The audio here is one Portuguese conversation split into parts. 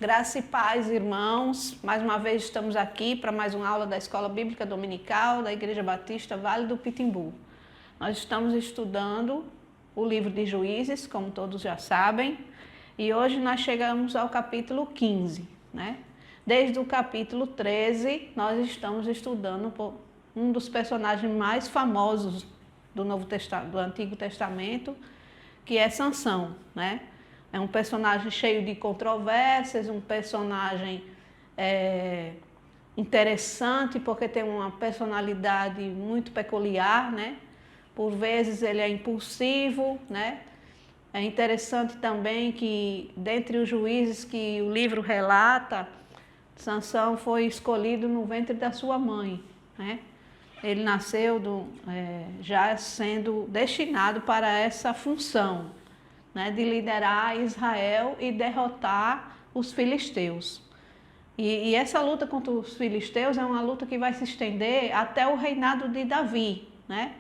Graça e paz, irmãos. Mais uma vez estamos aqui para mais uma aula da Escola Bíblica Dominical da Igreja Batista Vale do Pitimbu. Nós estamos estudando o livro de Juízes, como todos já sabem, e hoje nós chegamos ao capítulo 15, né? Desde o capítulo 13, nós estamos estudando um dos personagens mais famosos do Antigo Testamento, que é Sansão, né? É um personagem cheio de controvérsias, um personagem interessante, porque tem uma personalidade muito peculiar, né? Por vezes ele é impulsivo, né? É interessante também que, dentre os juízes que o livro relata, Sansão foi escolhido no ventre da sua mãe, né? Ele nasceu já sendo destinado para essa função, né, de liderar Israel e derrotar os filisteus. E essa luta contra os filisteus é uma luta que vai se estender até o reinado de Davi, né?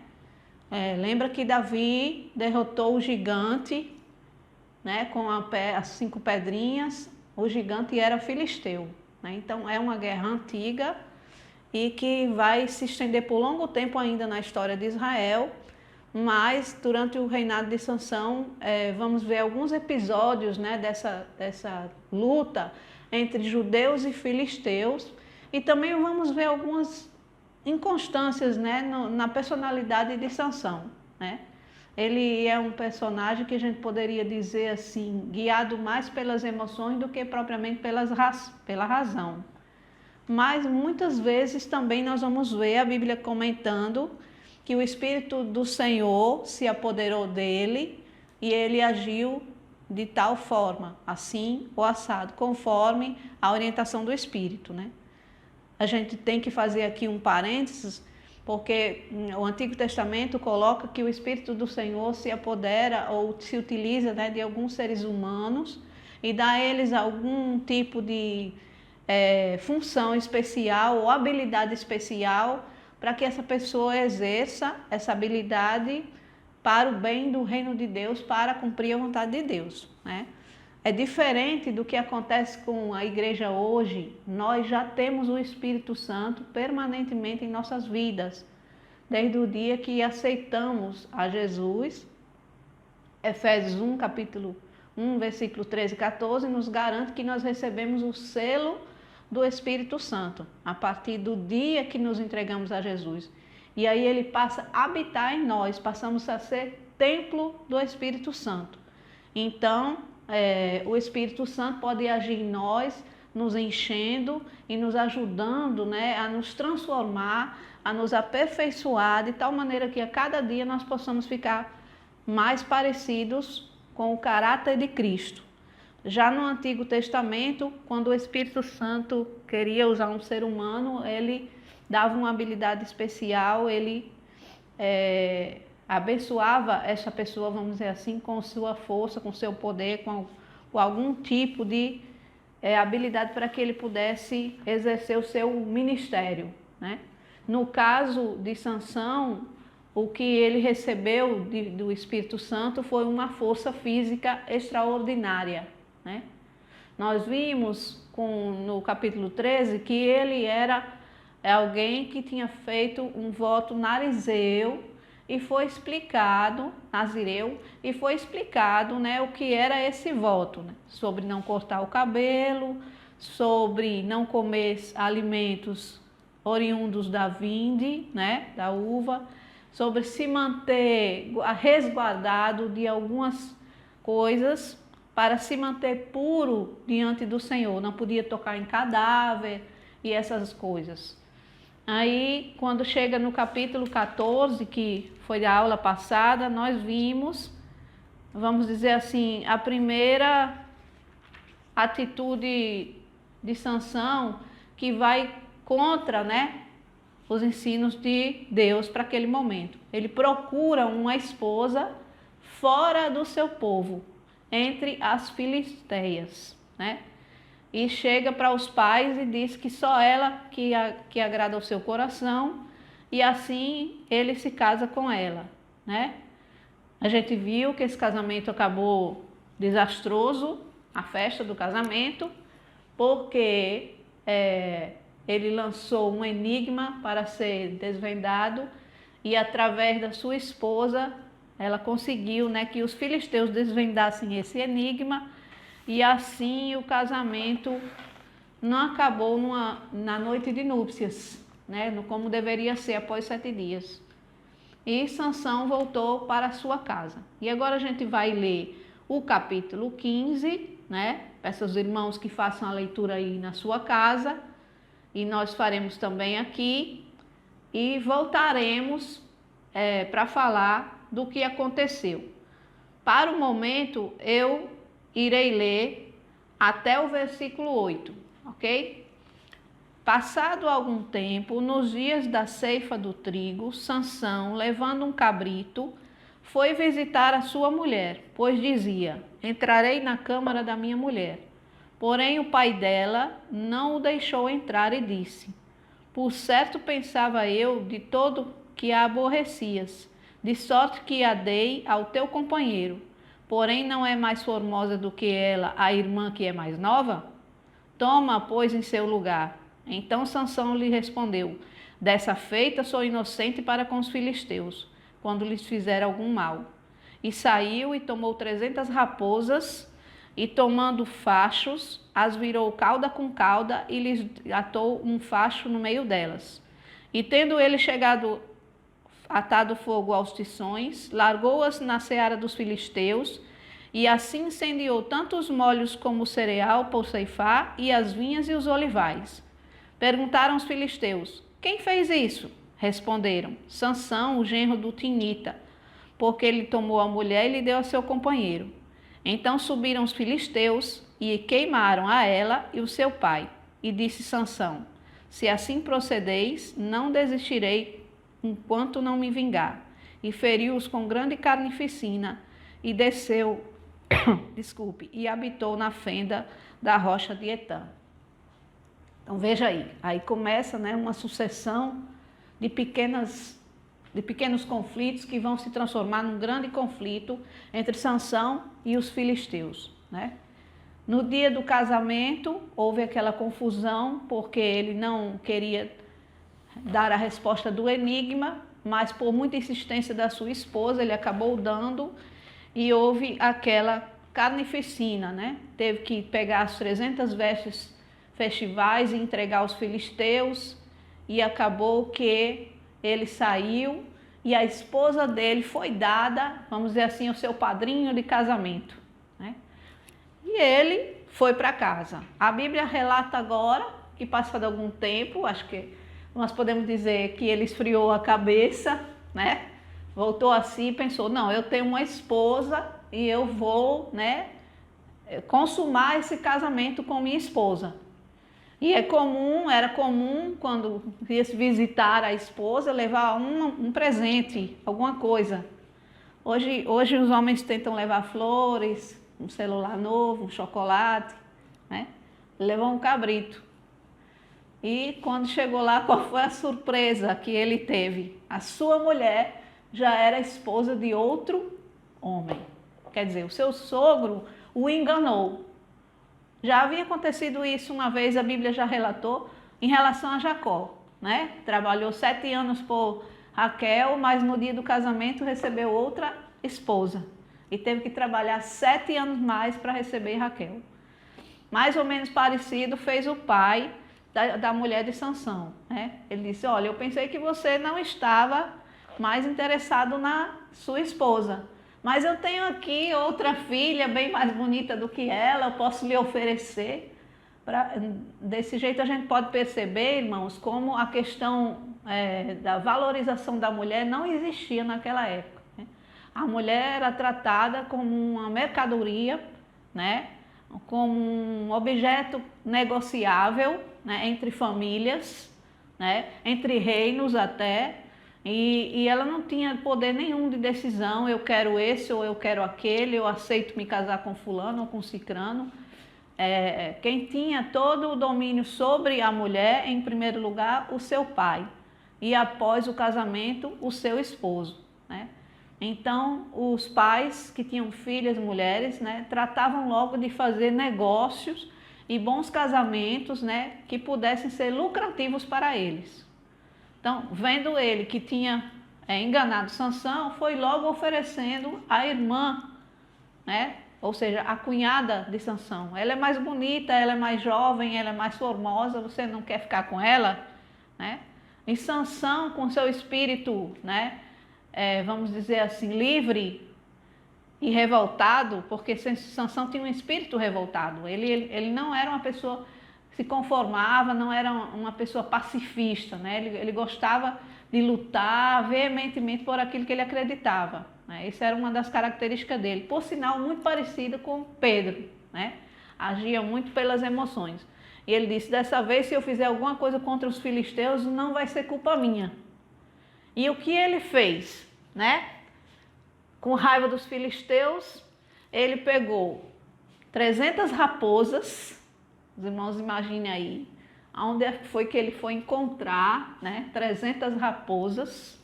Lembra que Davi derrotou o gigante, né, com as 5 pedrinhas. O gigante era filisteu, né? Então é uma guerra antiga e que vai se estender por longo tempo ainda na história de Israel. Mas durante o reinado de Sansão, vamos ver alguns episódios, né, dessa luta entre judeus e filisteus, e também vamos ver algumas inconstâncias, né, na personalidade de Sansão, né? Ele é um personagem que a gente poderia dizer assim, guiado mais pelas emoções do que propriamente pela razão. Mas muitas vezes também nós vamos ver a Bíblia comentando que o Espírito do Senhor se apoderou dele e ele agiu de tal forma, assim ou assado, conforme a orientação do Espírito, né? A gente tem que fazer aqui um parênteses, porque o Antigo Testamento coloca que o Espírito do Senhor se apodera ou se utiliza, né, de alguns seres humanos e dá a eles algum tipo de função especial ou habilidade especial para que essa pessoa exerça essa habilidade para o bem do reino de Deus, para cumprir a vontade de Deus, né? É diferente do que acontece com a igreja hoje. Nós já temos o Espírito Santo permanentemente em nossas vidas, desde o dia que aceitamos a Jesus. Efésios 1, capítulo 1, versículo 13 e 14, nos garante que nós recebemos o selo do Espírito Santo, a partir do dia que nos entregamos a Jesus. E aí ele passa a habitar em nós, passamos a ser templo do Espírito Santo. Então, o Espírito Santo pode agir em nós, nos enchendo e nos ajudando, né, a nos transformar, a nos aperfeiçoar, de tal maneira que a cada dia nós possamos ficar mais parecidos com o caráter de Cristo. Já no Antigo Testamento, quando o Espírito Santo queria usar um ser humano, ele dava uma habilidade especial, ele abençoava essa pessoa, vamos dizer assim, com sua força, com seu poder, com algum tipo de habilidade para que ele pudesse exercer o seu ministério, né? No caso de Sansão, o que ele recebeu do Espírito Santo foi uma força física extraordinária, né? Nós vimos no capítulo 13 que ele era alguém que tinha feito um voto nazireu e foi explicado, né, o que era esse voto, né? Sobre não cortar o cabelo, sobre não comer alimentos oriundos da vinde, né, da uva, sobre se manter resguardado de algumas coisas para se manter puro diante do Senhor. Não podia tocar em cadáver e essas coisas. Aí, quando chega no capítulo 14, que foi a aula passada, nós vimos, vamos dizer assim, a primeira atitude de Sansão que vai contra, né, os ensinos de Deus para aquele momento. Ele procura uma esposa fora do seu povo, entre as filisteias, né? E chega para os pais e diz que só ela que agrada ao seu coração, e assim ele se casa com ela, né? A gente viu que esse casamento acabou desastroso, a festa do casamento, porque ele lançou um enigma para ser desvendado e através da sua esposa ela conseguiu, né, que os filisteus desvendassem esse enigma e assim o casamento não acabou na noite de núpcias, né, como deveria ser após 7 dias. E Sansão voltou para a sua casa. E agora a gente vai ler o capítulo 15, né? Peço aos irmãos que façam a leitura aí na sua casa. E nós faremos também aqui. E voltaremos para falar do que aconteceu. Para o momento, eu irei ler até o versículo 8, ok? Passado algum tempo, nos dias da ceifa do trigo, Sansão, levando um cabrito, foi visitar a sua mulher, pois dizia: entrarei na câmara da minha mulher. Porém o pai dela não o deixou entrar e disse: por certo pensava eu de todo que a aborrecias, de sorte que a dei ao teu companheiro. Porém não é mais formosa do que ela, a irmã que é mais nova? Toma, pois, em seu lugar. Então Sansão lhe respondeu: dessa feita sou inocente para com os filisteus, quando lhes fizer algum mal. E saiu e tomou 300 raposas, e tomando fachos, as virou cauda com cauda, e lhes atou um facho no meio delas. E tendo ele atado fogo aos tições, largou-as na seara dos filisteus, e assim incendiou tanto os molhos como o cereal por ceifar, e as vinhas e os olivais. Perguntaram os filisteus: quem fez isso? Responderam: Sansão, o genro do Tinita, porque ele tomou a mulher e lhe deu a seu companheiro. Então subiram os filisteus e queimaram a ela e o seu pai. E disse Sansão: se assim procedeis, não desistirei enquanto não me vingar. E feriu-os com grande carnificina e desceu, e habitou na fenda da rocha de Etã. Então veja aí começa, né, uma sucessão de pequenos conflitos que vão se transformar num grande conflito entre Sansão e os filisteus, né? No dia do casamento houve aquela confusão porque ele não queria dar a resposta do enigma, mas por muita insistência da sua esposa ele acabou dando e houve aquela carnificina, né? Teve que pegar as 300 vestes festivais e entregar aos filisteus e acabou que ele saiu e a esposa dele foi dada, vamos dizer assim, ao seu padrinho de casamento, né? E ele foi para casa. A Bíblia relata agora que passado algum tempo, acho que nós podemos dizer que ele esfriou a cabeça, né? Voltou assim e pensou: não, eu tenho uma esposa e eu vou, né, consumar esse casamento com minha esposa. E era comum quando ia visitar a esposa levar um presente, alguma coisa. Hoje os homens tentam levar flores, um celular novo, um chocolate, né? Levou um cabrito. E quando chegou lá, qual foi a surpresa que ele teve? A sua mulher já era esposa de outro homem. Quer dizer, o seu sogro o enganou. Já havia acontecido isso uma vez, a Bíblia já relatou, em relação a Jacó, né? Trabalhou 7 anos por Raquel, mas no dia do casamento recebeu outra esposa. E teve que trabalhar 7 anos mais para receber Raquel. Mais ou menos parecido fez o pai da mulher de Sansão, né? Ele disse: olha, eu pensei que você não estava mais interessado na sua esposa, mas eu tenho aqui outra filha bem mais bonita do que ela, eu posso lhe oferecer. Desse jeito a gente pode perceber, irmãos, como a questão da valorização da mulher não existia naquela época, né? A mulher era tratada como uma mercadoria, né? Como um objeto negociável, né? Entre famílias, né? Entre reinos até. E ela não tinha poder nenhum de decisão: eu quero esse ou eu quero aquele, eu aceito me casar com fulano ou com cicrano. Quem tinha todo o domínio sobre a mulher, em primeiro lugar, o seu pai, e após o casamento, o seu esposo, né? Então, os pais que tinham filhas mulheres, né, tratavam logo de fazer negócios e bons casamentos, né, que pudessem ser lucrativos para eles. Então, vendo ele que tinha enganado Sansão, foi logo oferecendo a irmã, né, ou seja, a cunhada de Sansão. Ela é mais bonita, ela é mais jovem, ela é mais formosa, você não quer ficar com ela, né? E Sansão, com seu espírito, né, vamos dizer assim, livre e revoltado, porque Sansão tinha um espírito revoltado. Ele não era uma pessoa que se conformava, não era uma pessoa pacifista, né? Ele gostava de lutar veementemente por aquilo que ele acreditava, né? Essa era uma das características dele. Por sinal, muito parecido com Pedro, né? Agia muito pelas emoções. E ele disse, dessa vez, se eu fizer alguma coisa contra os filisteus, não vai ser culpa minha. E o que ele fez, né? Com raiva dos filisteus, ele pegou 300 raposas, os irmãos imaginem aí, onde foi que ele foi encontrar, né, 300 raposas,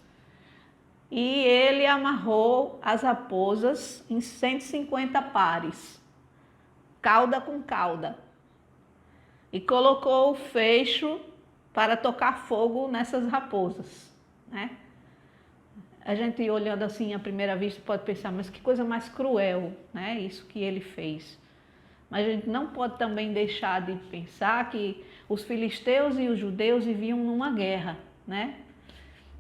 e ele amarrou as raposas em 150 pares, cauda com cauda, e colocou o fecho para tocar fogo nessas raposas, né? A gente olhando assim à primeira vista pode pensar, mas que coisa mais cruel, né? Isso que ele fez. Mas a gente não pode também deixar de pensar que os filisteus e os judeus viviam numa guerra, né?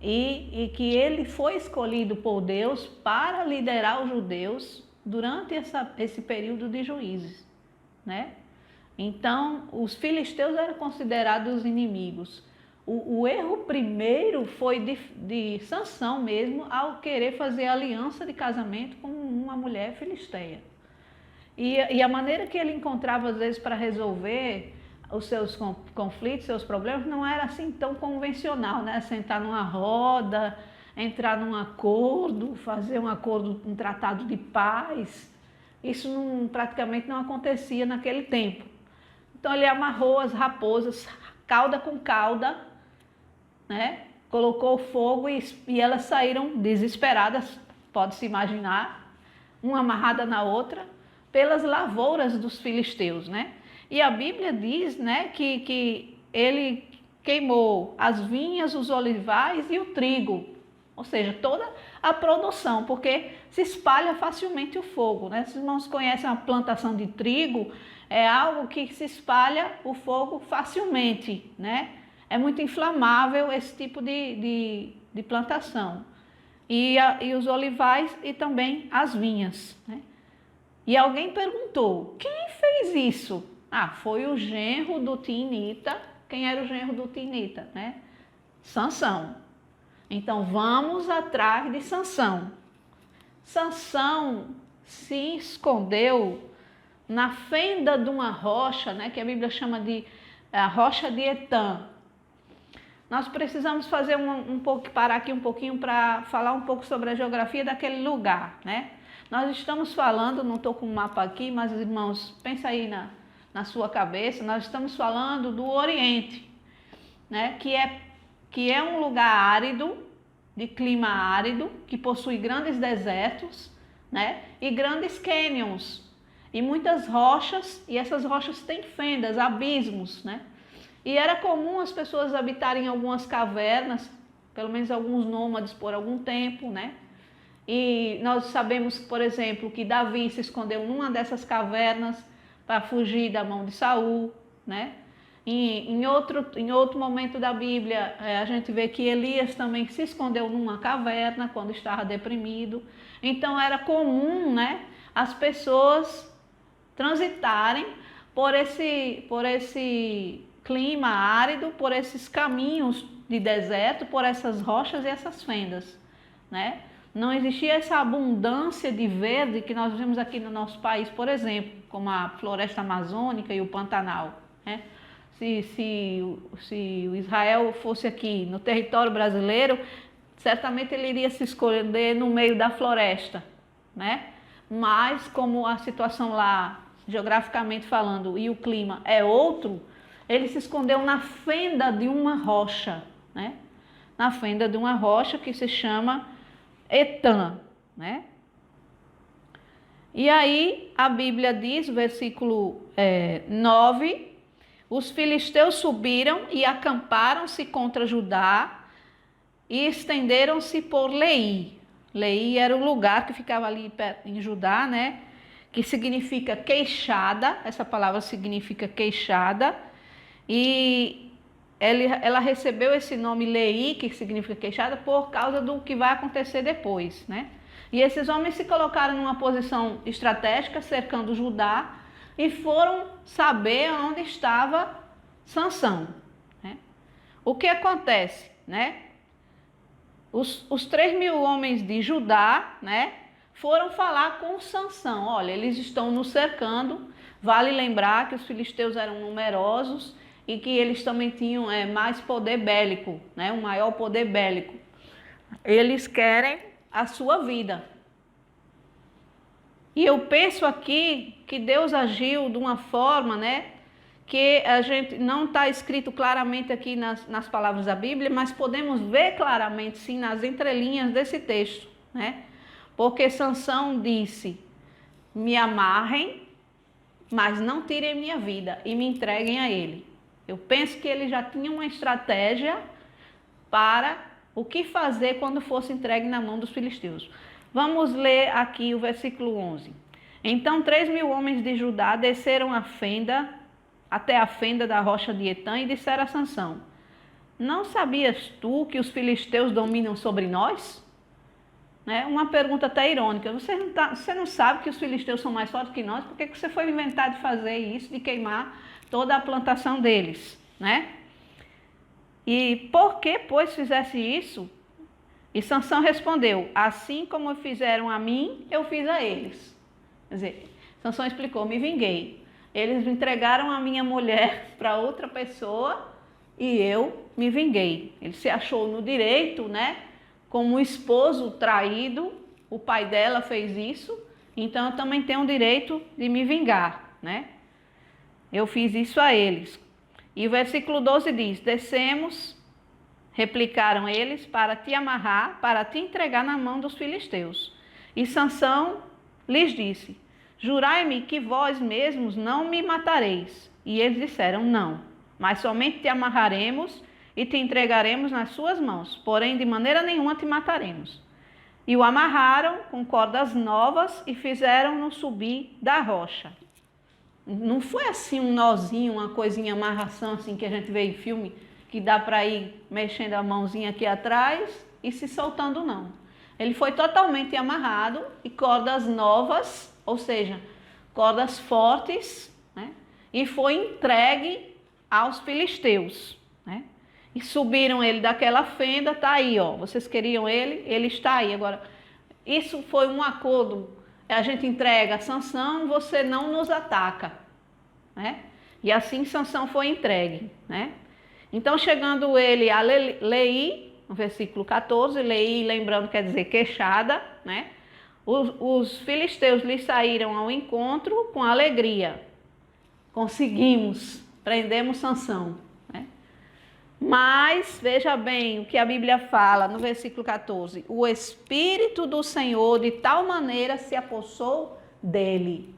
E que ele foi escolhido por Deus para liderar os judeus durante esse período de juízes, né? Então, os filisteus eram considerados inimigos. O erro primeiro foi de Sansão mesmo, ao querer fazer aliança de casamento com uma mulher filisteia. E a maneira que ele encontrava, às vezes, para resolver os seus conflitos, seus problemas, não era assim tão convencional, né? Sentar numa roda, entrar num acordo, fazer um acordo, um tratado de paz. Isso praticamente não acontecia naquele tempo. Então ele amarrou as raposas, cauda com cauda, né? Colocou fogo e elas saíram desesperadas, pode-se imaginar, uma amarrada na outra, pelas lavouras dos filisteus, né? E a Bíblia diz, né, que ele queimou as vinhas, os olivais e o trigo, ou seja, toda a produção, porque se espalha facilmente o fogo, né? Se os irmãos conhecem a plantação de trigo, é algo que se espalha o fogo facilmente, né? É muito inflamável esse tipo de plantação. E os olivais e também as vinhas, né? E alguém perguntou, quem fez isso? Ah, foi o genro do Timnita. Quem era o genro do Timnita, né? Sansão. Então vamos atrás de Sansão. Sansão se escondeu na fenda de uma rocha, né, que a Bíblia chama de a rocha de Etã. Nós precisamos fazer parar aqui um pouquinho para falar um pouco sobre a geografia daquele lugar, né? Nós estamos falando, não estou com o mapa aqui, mas irmãos, pensa aí na sua cabeça, nós estamos falando do Oriente, né? Que é um lugar árido, de clima árido, que possui grandes desertos, né? E grandes cânions, e muitas rochas, e essas rochas têm fendas, abismos, né? E era comum as pessoas habitarem em algumas cavernas, pelo menos alguns nômades por algum tempo, né? E nós sabemos, por exemplo, que Davi se escondeu numa dessas cavernas para fugir da mão de Saul, né? E em outro momento da Bíblia, a gente vê que Elias também se escondeu numa caverna quando estava deprimido. Então era comum, né, as pessoas transitarem por esse clima árido, por esses caminhos de deserto, por essas rochas e essas fendas, né? Não existia essa abundância de verde que nós vemos aqui no nosso país, por exemplo, como a floresta amazônica e o Pantanal, né? Se o Israel fosse aqui no território brasileiro, certamente ele iria se esconder no meio da floresta, né? Mas como a situação lá, geograficamente falando, e o clima é outro, ele se escondeu na fenda de uma rocha, né? Na fenda de uma rocha que se chama Etã, né? E aí a Bíblia diz, versículo 9, os filisteus subiram e acamparam-se contra Judá e estenderam-se por Leí. Leí era o lugar que ficava ali em Judá, né? Que significa queixada, essa palavra significa queixada, e ela recebeu esse nome Leí, que significa queixada, por causa do que vai acontecer depois, né? E esses homens se colocaram numa posição estratégica, cercando Judá, e foram saber onde estava Sansão, né? O que acontece, né? Os 3.000 homens de Judá, né, foram falar com Sansão. Olha, eles estão nos cercando. Vale lembrar que os filisteus eram numerosos e que eles também tinham mais poder bélico, né, um maior poder bélico. Eles querem a sua vida. E eu penso aqui que Deus agiu de uma forma, né, que a gente não está escrito claramente aqui nas palavras da Bíblia, mas podemos ver claramente, sim, nas entrelinhas desse texto, né? Porque Sansão disse, me amarrem, mas não tirem minha vida e me entreguem a ele. Eu penso que ele já tinha uma estratégia para o que fazer quando fosse entregue na mão dos filisteus. Vamos ler aqui o versículo 11. Então 3.000 homens de Judá desceram até a fenda da rocha de Etã e disseram a Sansão, não sabias tu que os filisteus dominam sobre nós? Né? Uma pergunta até irônica, você não sabe que os filisteus são mais fortes que nós? Por que você foi inventar de fazer isso, de queimar toda a plantação deles? Né? E por que, pois, fizesse isso? E Sansão respondeu, assim como fizeram a mim, eu fiz a eles. Quer dizer, Sansão explicou, me vinguei. Eles entregaram a minha mulher para outra pessoa e eu me vinguei. Ele se achou no direito, né? Como um esposo traído, o pai dela fez isso, então eu também tenho o direito de me vingar, né? Eu fiz isso a eles. E o versículo 12 diz, descemos, replicaram eles, para te amarrar, para te entregar na mão dos filisteus. E Sansão lhes disse, jurai-me que vós mesmos não me matareis. E eles disseram, não, mas somente te amarraremos e te entregaremos nas suas mãos, porém de maneira nenhuma te mataremos. E o amarraram com cordas novas e fizeram-no subir da rocha. Não foi assim um nozinho, uma coisinha, amarração assim que a gente vê em filme, que dá para ir mexendo a mãozinha aqui atrás e se soltando, não. Ele foi totalmente amarrado e cordas novas, ou seja, cordas fortes, né? E foi entregue aos filisteus, né? E subiram ele daquela fenda, tá aí, ó. Vocês queriam ele está aí. Agora, isso foi um acordo. A gente entrega a Sansão, você não nos ataca, né? E assim Sansão foi entregue, né? Então, chegando ele a Leí, no versículo 14, Leí, lembrando, quer dizer queixada, né? Os filisteus lhe saíram ao encontro com alegria. Conseguimos, prendemos Sansão, né? Mas, veja bem o que a Bíblia fala no versículo 14. O Espírito do Senhor de tal maneira se apossou dele.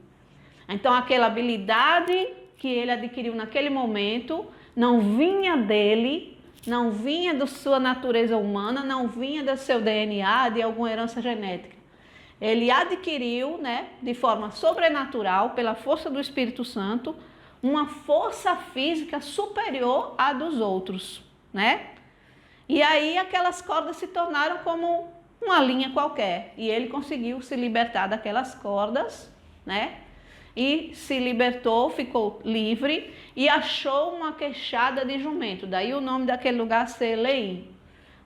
Então, aquela habilidade que ele adquiriu naquele momento não vinha dele, não vinha da sua natureza humana, não vinha do seu DNA, de alguma herança genética. Ele adquiriu, né, de forma sobrenatural, pela força do Espírito Santo, uma força física superior à dos outros, né? E aí aquelas cordas se tornaram como uma linha qualquer. E ele conseguiu se libertar daquelas cordas, né? E se libertou, ficou livre e achou uma queixada de jumento. Daí o nome daquele lugar ser Leí.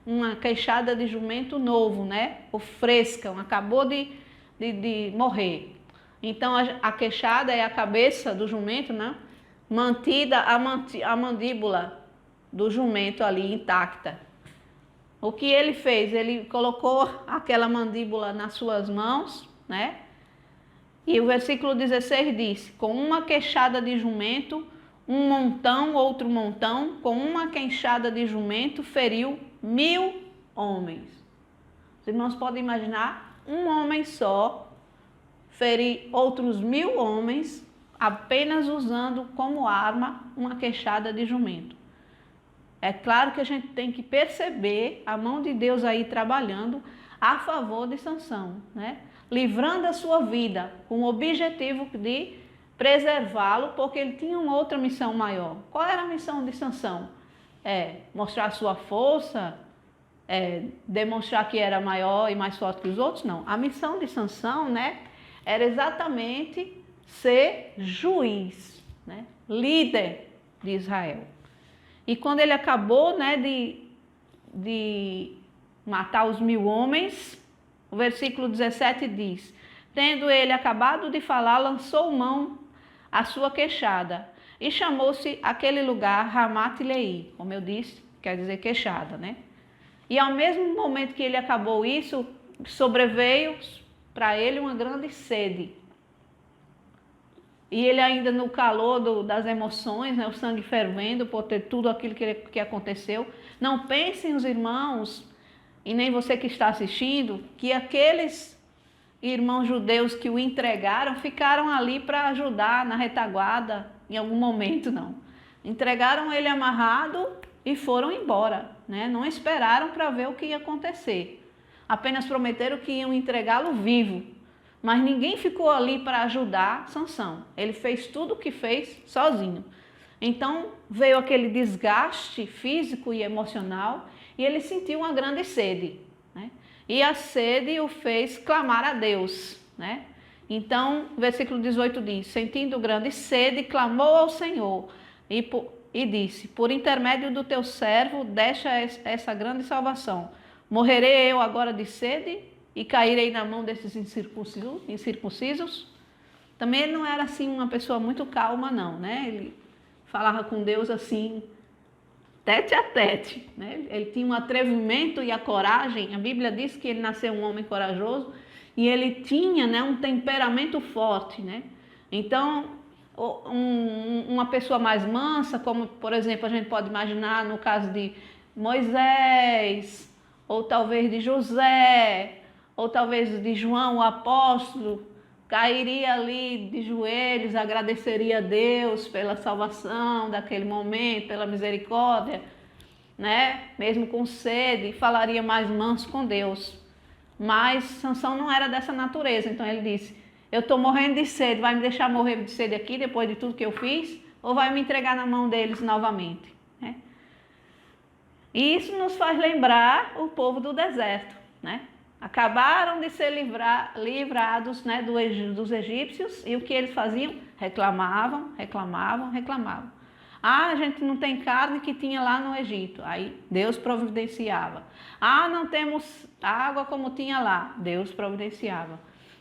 Uma queixada de jumento novo, né? Ou fresca, acabou de morrer. Então a queixada é a cabeça do jumento, né? Mantida a mandíbula do jumento ali intacta. O que ele fez? Ele colocou aquela mandíbula nas suas mãos, né? E o versículo 16 diz, com uma queixada de jumento, um montão, outro montão, com uma queixada de jumento, feriu 1.000 homens. Os irmãos podem imaginar, um homem só ferir outros 1000 homens, apenas usando como arma uma queixada de jumento. É claro que a gente tem que perceber a mão de Deus aí trabalhando a favor de Sansão, né? Livrando a sua vida com o objetivo de preservá-lo, porque ele tinha uma outra missão maior. Qual era a missão de Sansão? Mostrar sua força, demonstrar que era maior e mais forte que os outros? Não. A missão de Sansão, né, era exatamente ser juiz, né, líder de Israel. E quando ele acabou, né, de matar os 1000 homens, o versículo 17 diz: tendo ele acabado de falar, lançou mão à sua queixada e chamou-se aquele lugar Ramat-Leí, como eu disse, quer dizer queixada, né? E ao mesmo momento que ele acabou isso, sobreveio para ele uma grande sede. E ele ainda no calor das emoções, né, o sangue fervendo por ter tudo aquilo que aconteceu. Não pensem os irmãos, e nem você que está assistindo, que aqueles irmãos judeus que o entregaram ficaram ali para ajudar na retaguarda em algum momento, não. Entregaram ele amarrado e foram embora, né? Não esperaram para ver o que ia acontecer. Apenas prometeram que iam entregá-lo vivo. Mas ninguém ficou ali para ajudar Sansão. Ele fez tudo o que fez sozinho. Então veio aquele desgaste físico e emocional e ele sentiu uma grande sede, né? E a sede o fez clamar a Deus, né? Então, versículo 18 diz: sentindo grande sede, clamou ao Senhor e disse: por intermédio do teu servo, deixa essa grande salvação. Morrerei eu agora de sede e cairei na mão desses incircuncisos? Também ele não era assim uma pessoa muito calma, não, né? Ele falava com Deus assim, tete a tete, né? Ele tinha um atrevimento e a coragem. A Bíblia diz que ele nasceu um homem corajoso e ele tinha, né, um temperamento forte, né? Então, uma pessoa mais mansa, como por exemplo a gente pode imaginar no caso de Moisés, ou talvez de José, ou talvez de João, o apóstolo, cairia ali de joelhos, agradeceria a Deus pela salvação daquele momento, pela misericórdia, né? Mesmo com sede, falaria mais manso com Deus. Mas Sansão não era dessa natureza, então ele disse: eu estou morrendo de sede, vai me deixar morrer de sede aqui depois de tudo que eu fiz? Ou vai me entregar na mão deles novamente? Né? E isso nos faz lembrar o povo do deserto, né? Acabaram de ser livrados, né, dos egípcios, e o que eles faziam? Reclamavam. Ah, a gente não tem carne que tinha lá no Egito. Aí Deus providenciava. Ah, não temos água como tinha lá. Deus providenciava.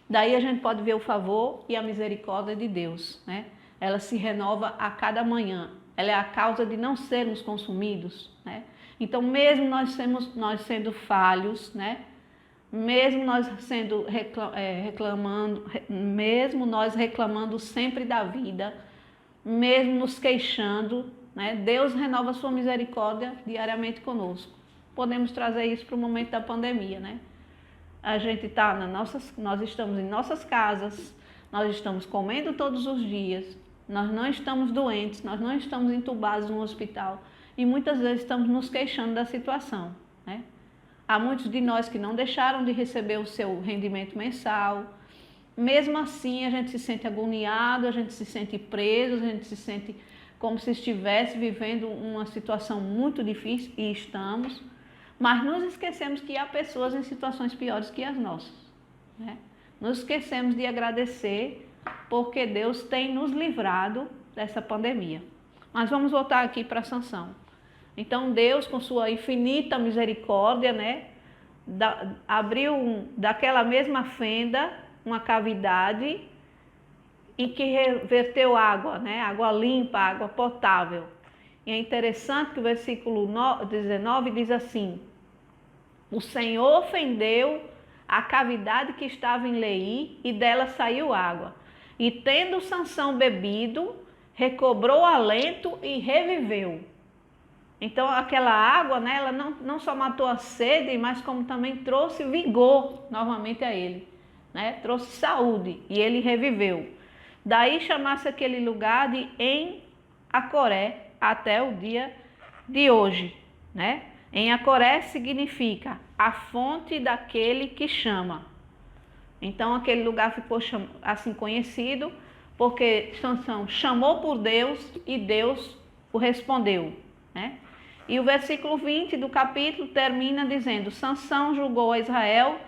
Daí a gente pode ver o favor e a misericórdia de Deus, né? Ela se renova a cada manhã. Ela é a causa de não sermos consumidos, né? Então, mesmo nós sendo falhos, né? Mesmo nós reclamando sempre da vida, mesmo nos queixando, né? Deus renova a sua misericórdia diariamente conosco. Podemos trazer isso para o momento da pandemia, né? A gente nós estamos em nossas casas, nós estamos comendo todos os dias, nós não estamos doentes, nós não estamos entubados no hospital e muitas vezes estamos nos queixando da situação, né? Há muitos de nós que não deixaram de receber o seu rendimento mensal. Mesmo assim, a gente se sente agoniado, a gente se sente preso, a gente se sente como se estivesse vivendo uma situação muito difícil, e estamos. Mas nos esquecemos que há pessoas em situações piores que as nossas, né? Nos esquecemos de agradecer porque Deus tem nos livrado dessa pandemia. Mas vamos voltar aqui para Sansão. Então Deus, com sua infinita misericórdia, né, abriu daquela mesma fenda uma cavidade em que reverteu água, né, água limpa, água potável. E é interessante que o versículo 19 diz assim: o Senhor fendeu a cavidade que estava em Leí e dela saiu água. E tendo Sansão bebido, recobrou alento e reviveu. Então aquela água, né, ela não só matou a sede, mas como também trouxe vigor novamente a ele, né? Trouxe saúde e ele reviveu. Daí chamasse aquele lugar de Em-Acoré até o dia de hoje, né? Em-Acoré significa a fonte daquele que chama. Então aquele lugar ficou assim conhecido porque Sansão chamou por Deus e Deus o respondeu, né? E o versículo 20 do capítulo termina dizendo: Sansão julgou a Israel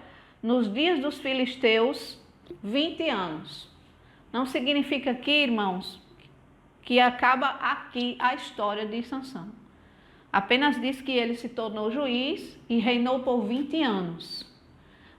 nos dias dos filisteus 20 anos. Não significa aqui, irmãos, que acaba aqui a história de Sansão. Apenas diz que ele se tornou juiz e reinou por 20 anos.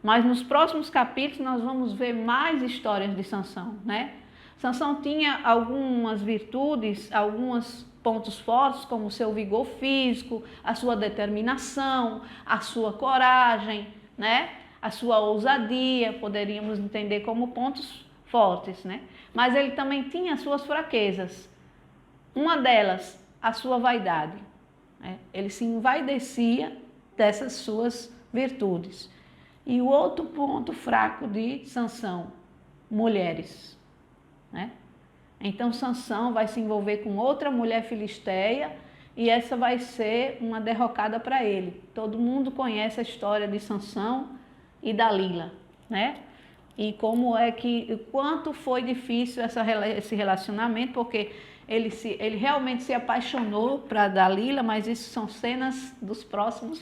Mas nos próximos capítulos nós vamos ver mais histórias de Sansão, né? Sansão tinha algumas virtudes, alguns pontos fortes, como o seu vigor físico, a sua determinação, a sua coragem, né? A sua ousadia, poderíamos entender como pontos fortes, né? Mas ele também tinha as suas fraquezas. Uma delas, a sua vaidade, né? Ele se envaidecia dessas suas virtudes. E o outro ponto fraco de Sansão, mulheres, né? Então Sansão vai se envolver com outra mulher filisteia e essa vai ser uma derrocada para ele. Todo mundo conhece a história de Sansão e Dalila, né? E como é que, quanto foi difícil esse relacionamento, porque ele realmente se apaixonou para Dalila, mas isso são cenas dos próximos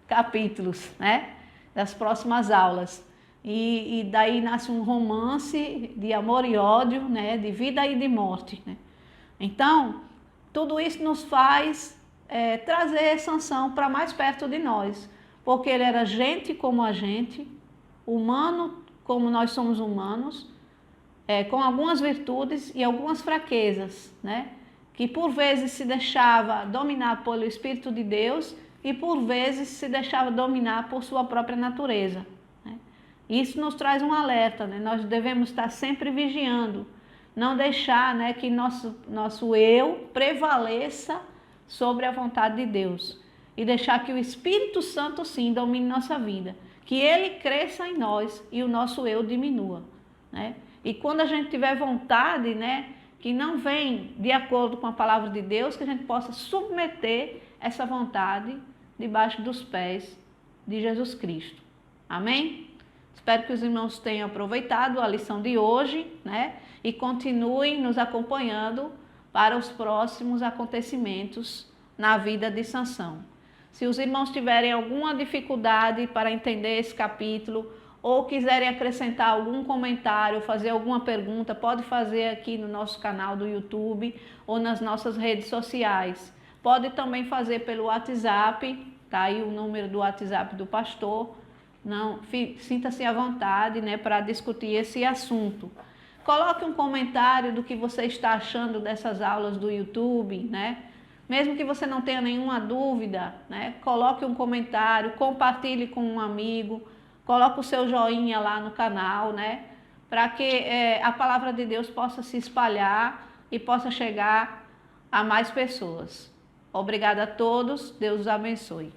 capítulos, né? Das próximas aulas. E daí nasce um romance de amor e ódio, né? De vida e de morte, né? Então, tudo isso nos faz trazer Sansão para mais perto de nós, porque ele era gente como a gente, humano como nós somos humanos, com algumas virtudes e algumas fraquezas, né? Que por vezes se deixava dominar pelo Espírito de Deus e por vezes se deixava dominar por sua própria natureza, né? Isso nos traz um alerta, né? Nós devemos estar sempre vigiando, não deixar, né, que nosso eu prevaleça sobre a vontade de Deus e deixar que o Espírito Santo sim domine nossa vida, que ele cresça em nós e o nosso eu diminua, né? E quando a gente tiver vontade, né, que não vem de acordo com a palavra de Deus, que a gente possa submeter essa vontade debaixo dos pés de Jesus Cristo. Amém? Espero que os irmãos tenham aproveitado a lição de hoje, né? E continuem nos acompanhando para os próximos acontecimentos na vida de Sansão. Se os irmãos tiverem alguma dificuldade para entender esse capítulo ou quiserem acrescentar algum comentário, fazer alguma pergunta, pode fazer aqui no nosso canal do YouTube ou nas nossas redes sociais. Pode também fazer pelo WhatsApp, tá aí o número do WhatsApp do pastor. Não, sinta-se à vontade, né, para discutir esse assunto. Coloque um comentário do que você está achando dessas aulas do YouTube, né? Mesmo que você não tenha nenhuma dúvida, né? Coloque um comentário, compartilhe com um amigo, coloque o seu joinha lá no canal, né? Para que a palavra de Deus possa se espalhar e possa chegar a mais pessoas. Obrigada a todos, Deus os abençoe.